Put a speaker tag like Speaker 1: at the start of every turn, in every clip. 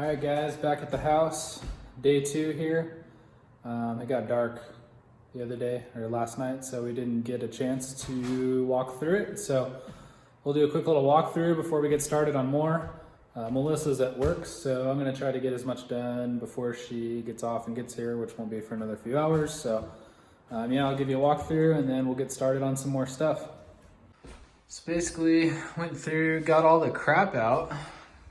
Speaker 1: Alright guys, back at the house, day 2 here. It got dark the other day, or last night, so we didn't get a chance to walk through it. So we'll do a quick little walkthrough before we get started on more. Melissa's at work, so I'm gonna try to get as much done before she gets off and gets here, which won't be for another few hours. So yeah, I'll give you a walkthrough and then we'll get started on some more stuff. So basically went through, got all the crap out.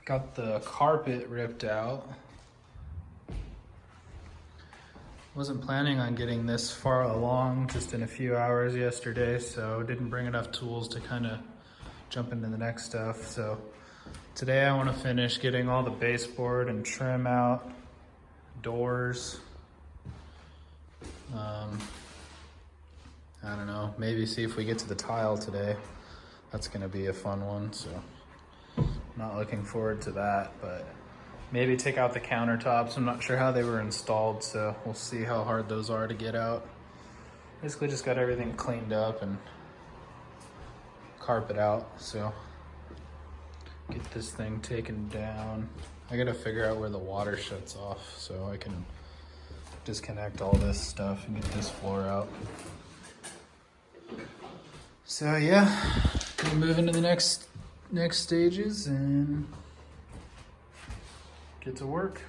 Speaker 1: Got the carpet ripped out. Wasn't planning on getting this far along just in a few hours yesterday, so didn't bring enough tools to kind of jump into the next stuff. So today I want to finish getting all the baseboard and trim out, doors. I don't know, maybe see if we get to the tile today. That's gonna be a fun one, so. Not looking forward to that, but maybe take out the countertops. I'm not sure how they were installed, so we'll see how hard those are to get out. Basically just got everything cleaned up and carpet out, so get this thing taken down. I gotta figure out where the water shuts off so I can disconnect all this stuff and get this floor out. So yeah, gonna move into the next stages and get to work.